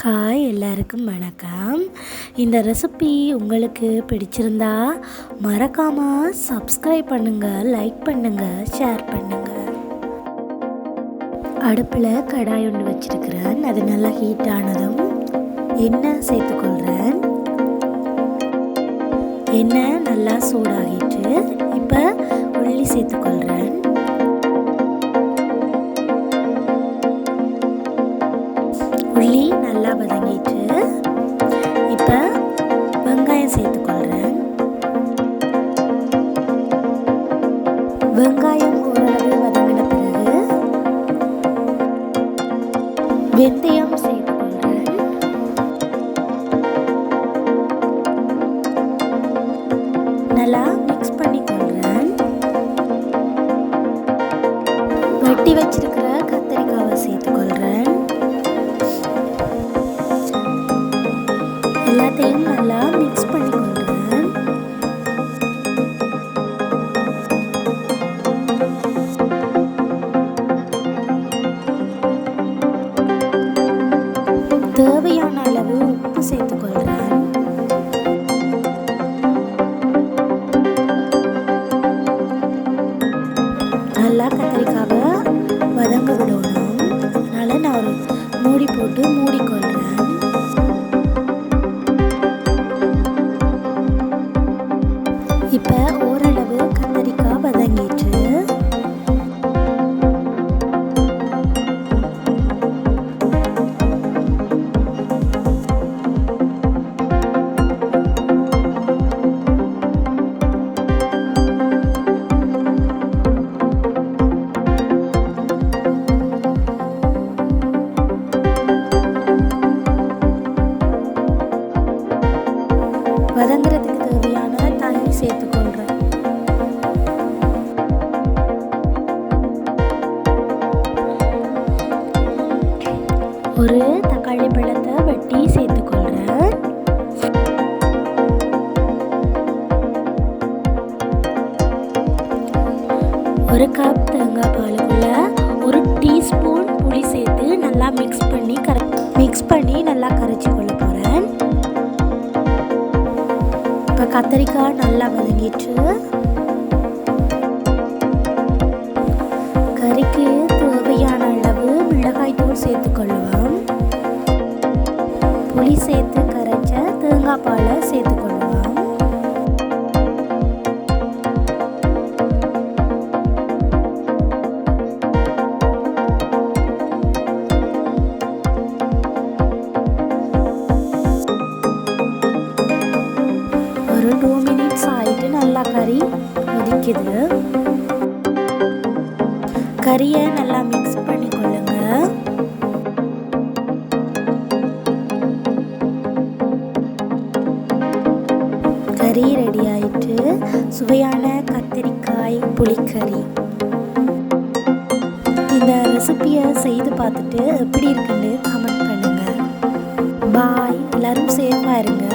Hi, எல்லாருக்கும் வணக்கம். இந்த ரெசிபி உங்களுக்கு பிடிச்சிருந்தா மறக்காமல் சப்ஸ்கிரைப் பண்ணுங்கள், லைக் பண்ணுங்கள், ஷேர் பண்ணுங்கள். அடுப்பில் கடாய் ஒன்று வச்சுருக்கிறேன். அது நல்லா ஹீட் ஆனதும் எண்ணெய் சேர்த்துக்கொள்கிறேன். எண்ணெய் நல்லா சூடாகிட்டு இப்போ உள்ளி சேர்த்துக்கொள்கிறேன். உள்ளி நல்லா வதங்கிட்டு இப்போ வெங்காயம் சேர்த்துக்கொள்கிறேன். வெங்காயம் ஓரளவு வதங்கின பிறகு வெந்தயம் சேர்த்துக்கொள்கிறேன். நல்லா மிக்ஸ் பண்ணிக்கொள்கிறேன். வெட்டி வச்சிருக்கிற கத்திரிக்காவை சேர்த்துக்கொள்கிறேன். எல்லாத்தையும் நல்லா மிக்ஸ் பண்ணிக்கொள்கிறேன். தேவையான அளவு உப்பு சேர்த்துக்கொள்கிறேன். நல்லா கத்திரிக்காவை வதங்க விடணும். அதனால் நான் ஒரு மூடி போட்டு மூடிக்கொள்கிறேன். இப்போ ஓரளவு கத்திரிக்காய் வதங்கிட்டு வதங்குறதுக்கு தேவையான தண்ணி சேர்த்துக்கொள்கிறேன். ஒரு தக்காளி பழத்தை வெட்டி சேர்த்துக்கொள்கிறேன். ஒரு கப் தேங்காய் பாலுக்குள்ள ஒரு டீஸ்பூன் புளி சேர்த்து நல்லா மிக்ஸ் பண்ணி நல்லா கரைச்சி கொள்ள போகிறேன். இப்போ கத்திரிக்காய் நல்லா வதங்கிட்டு கறிக்கு தேவையான அளவு மிளகாய் தூள் சேர்த்துக்கொள்ளுவோம். புளி சேர்த்து கரைச்ச தேங்காய் பாலை சேர்த்துக்கொள்ளுவோம். ஒரு 2 மினிட்ஸ் ஆகிட்டு நல்லா கறி கொதிக்குது. கறியை நல்லா மிக்ஸ் பண்ணிக்கொள்ளுங்க. கறி ரெடி ஆயிட்டு சுவையான கத்திரிக்காய் புளிக்கறி. இந்த ரெசிபியை செய்து பார்த்துட்டு எப்படி இருக்குன்னு கமெண்ட் பண்ணுங்க. பாய். எல்லாரும் சேஃபாக இருங்க.